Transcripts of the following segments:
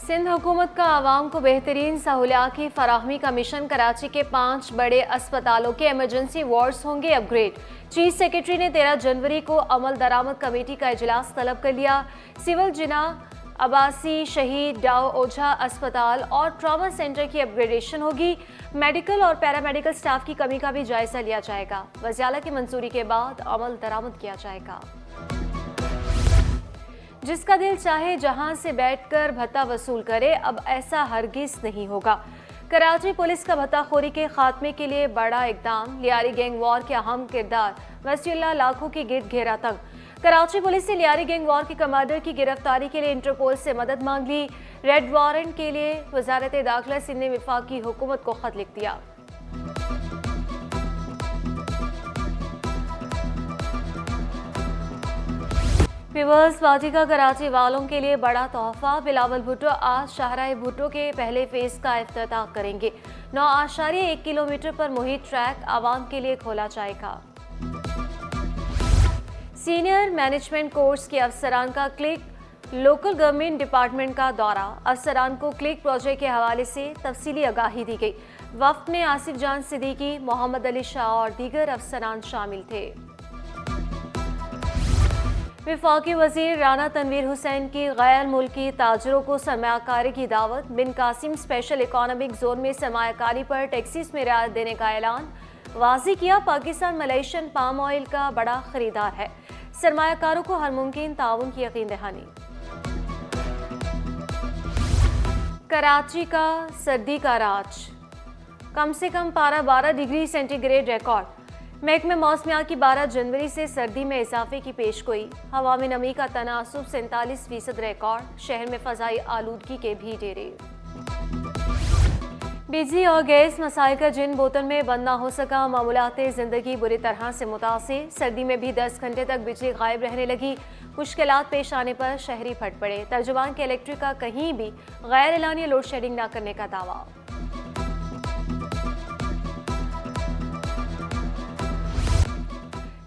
सिंध हुकूमत का आवाम को बेहतरीन सहूलियात की फराहमी का मिशन। कराची के 5 बड़े अस्पतालों के इमरजेंसी वार्ड्स होंगे अपग्रेड। चीफ सेक्रेटरी ने 13 जनवरी को अमल दरामद कमेटी का इजलास तलब कर लिया। सिविल जिना, अब्बासी शहीद डाओ ओझा अस्पताल और ट्रॉमा सेंटर की अपग्रेडेशन होगी। मेडिकल और पैरामेडिकल स्टाफ की कमी का भी जायजा लिया जाएगा। वज़ीर की मंजूरी के बाद अमल दरामद किया जाएगा। जिसका दिल चाहे जहां से बैठकर भत्ता वसूल करे, अब ऐसा हरगिज नहीं होगा। कराची पुलिस का भत्ताखोरी के खात्मे के लिए बड़ा इकदाम। लियारी गैंग वॉर के अहम किरदार वसीउल्लाह लाखों की गिरद घेरा तंग। कराची पुलिस ने लियारी गैंग वॉर के कमांडर की गिरफ्तारी के लिए इंटरपोल से मदद मांग ली। रेड वारंट के लिए वजारत दाखिला सिंध ने वफाकी हुकूमत को खत लिख दिया। पीपल्स पार्टी का कराची वालों के लिए बड़ा तोहफा। बिलावल भुट्टो आज शाहराह भुट्टो के पहले फेज का इफ्तिताह करेंगे। 9.1 किलोमीटर पर मुहित ट्रैक आवाम के लिए खोला जाएगा। सीनियर मैनेजमेंट कोर्स के अफसरान का क्लिक। लोकल गवर्नमेंट डिपार्टमेंट का दौरा। अफसरान को क्लिक प्रोजेक्ट के हवाले से तफसीली आगाही दी गई। वफ्द में आसिफ जान सिद्दीकी, मोहम्मद अली शाह और दीगर अफसरान शामिल थे। वफाकी वजीर राना तनवीर हुसैन की गैर मुल्की ताजरों को सरमायाकारी की दावत। बिन कासिम स्पेशल इकोनॉमिक जोन में सरमायाकारी पर टैक्सीज में रियायत देने का ऐलान। वाज़ी किया पाकिस्तान मलेशियन पाम ऑयल का बड़ा खरीदार है। सरमायाकारों को हर मुमकिन ताउन की यकीन दहानी। कराची का सर्दी का राज। कम से कम पारा 12 डिग्री सेंटीग्रेड रिकॉर्ड। महकमे मौसमियात की 12 जनवरी से सर्दी में इजाफे की पेशगोई। हवा में नमी का तनासुब 47% रिकॉर्ड। शहर में फजाई आलूदगी के भी डेरे। बिजली और गैस मसाइल का जिन बोतल में बंद ना हो सका, मामूलात ज़िंदगी बुरी तरह से मुतासिर। सर्दी में भी 10 घंटे तक बिजली गायब रहने लगी। मुश्किलात पेश आने पर शहरी फट पड़े। तर्जुमान के इलेक्ट्रिक का कहीं भी गैर एलानिया लोड शेडिंग न करने का दावा।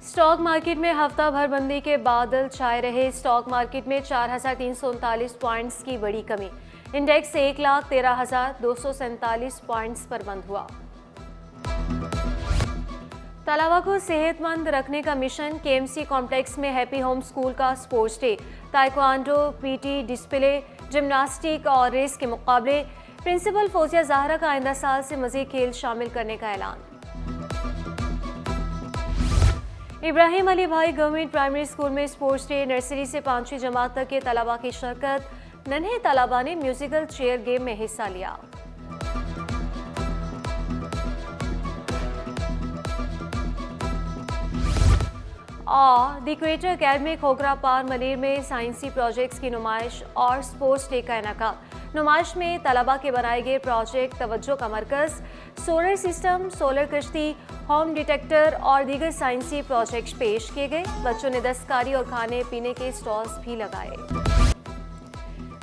स्टॉक मार्केट में हफ्ता भर बंदी के बादल छाए रहे। स्टॉक मार्केट में 4,339 पॉइंट्स की बड़ी कमी। इंडेक्स 1,13,247 पॉइंट्स पर बंद हुआ। तलबा को सेहतमंद रखने का मिशन। केएमसी कॉम्प्लेक्स में हैप्पी होम स्कूल का sports day. Taekwondo, PT, display, gymnastic और रेस के मुकाबले। प्रिंसिपल फौजिया ज़हरा का आइंदा साल से मज़ीद खेल शामिल करने का ऐलान। इब्राहिम अली भाई गवर्नमेंट प्राइमरी स्कूल में स्पोर्ट्स डे। नर्सरी से 5वीं जमात तक के तलबा की शिरकत। नन्हे तलबा ने म्यूजिकल चेयर गेम में हिस्सा लिया। और द इक्वेटर अकेडमी खोखरा पार मलीर में साइंसी प्रोजेक्ट्स की नुमाइश और स्पोर्ट्स डे का इनेकाद। नुमाइश में तलबा के बनाए गए प्रोजेक्ट तवज्जो का मरकज। सोलर सिस्टम, सोलर कश्ती, होम डिटेक्टर और दीगर साइंसी प्रोजेक्ट पेश किए गए। बच्चों ने दस्तकारी और खाने पीने के स्टॉल्स भी लगाए।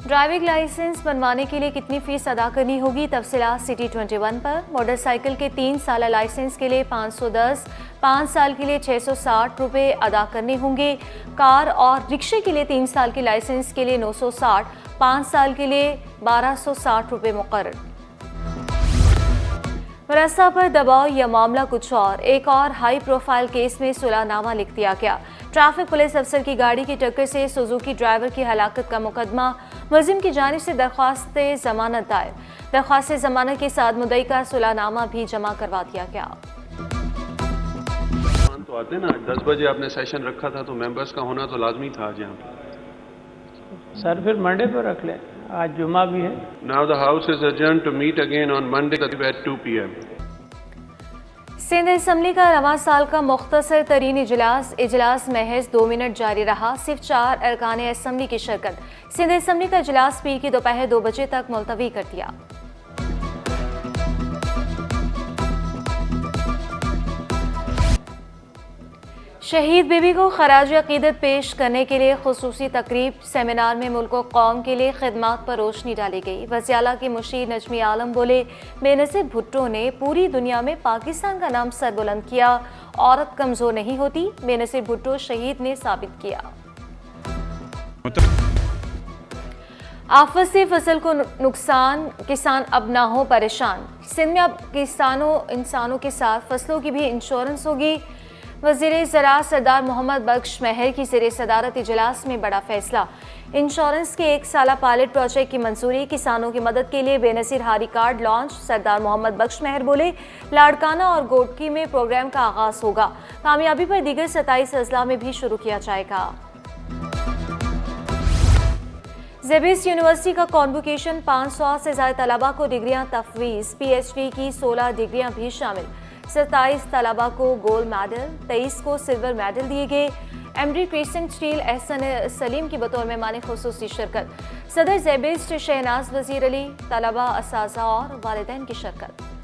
ड्राइविंग लाइसेंस बनवाने के लिए कितनी फीस अदा करनी होगी, तफसीलात सिटी 21 पर। मोटरसाइकिल के 3 साल लाइसेंस के लिए 510, 5 साल के लिए 660 रुपये अदा करने होंगे। कार और रिक्शे के लिए 3 साल के लाइसेंस के लिए 960, 5 साल के लिए 1260 रुपये मुकर्रर। रस्ता पर दबाव या मामला कुछ और। एक और हाई प्रोफाइल केस में सुलहनामा लिख दिया गया। ट्रैफिक पुलिस अफसर की गाड़ी की टक्कर से सुजुकी ड्राइवर की हलाकत का मुकदमा। मुलजिम की जानिब से दरख्वास्त जमानत दायर। दरख्वास्त जमानत के साथ मुद्दई का सुलहनामा भी जमा करवा दिया गया। तो आते ना 10 बजे आपने सेशन रखा था, तो मेंबर्स का होना तो लाजमी था आज यहाँ पे। सर फिर मंडे पर रख लें, आज जुमा भी है। Now the house is adjourned to meet again on Monday at 2 p.m. Sindh assembly का रवां साल का मुख्तसर तरीन इजलास महज 2 मिनट जारी रहा। सिर्फ 4 अरकान असम्बली की शिरकत। सिंध असम्बली का इजलास पीर की दोपहर 2 बजे तक मुलतवी कर दिया। शहीद बीबी को खराज अकीदत पेश करने के लिए खुसूसी तकरीब। सेमिनार में मुल्क व कौम के लिए खिदमात पर रोशनी डाली गई। वज़ीर के मुशीर नजमी आलम बोले, बेनज़ीर भुट्टो ने पूरी दुनिया में पाकिस्तान का नाम सरबुलंद किया। औरत कमज़ोर नहीं होती, बेनज़ीर भुट्टो शहीद ने साबित किया। आफत से फसल को नुकसान, किसान अब ना हो परेशान। सिंध में अब इंसानों के साथ फसलों की भी इंश्योरेंस होगी। वज़ीर ज़राअत सरदार मोहम्मद बख्श महर की ज़ेर सदारत इजलास में बड़ा फैसला। इंश्योरेंस के 1 साला पायलट प्रोजेक्ट की मंजूरी। किसानों की मदद के लिए बेनसीर हारी कार्ड लॉन्च। सरदार मोहम्मद बख्श महर बोले, लाड़काना और गोडकी में प्रोग्राम का आगाज होगा। कामयाबी पर दीगर 27 अजला में भी शुरू किया जाएगा। ज़ेबिस यूनिवर्सिटी का कॉन्वोकेशन। 500 से ज़्यादा तलबा को डिग्रियां तफवीज़। PhD की 16 डिग्रियां भी शामिल। 27 तलबा को गोल्ड मेडल, 23 को सिल्वर मेडल दिए गए। MD Crescent Steel Ehsan Saleem की बतौर मेहमान खुसूसी शिरकत। सदर ज़ेबिस शहनाज वज़ीर अली, तलबा, असातिज़ा और वालिदैन की शिरकत।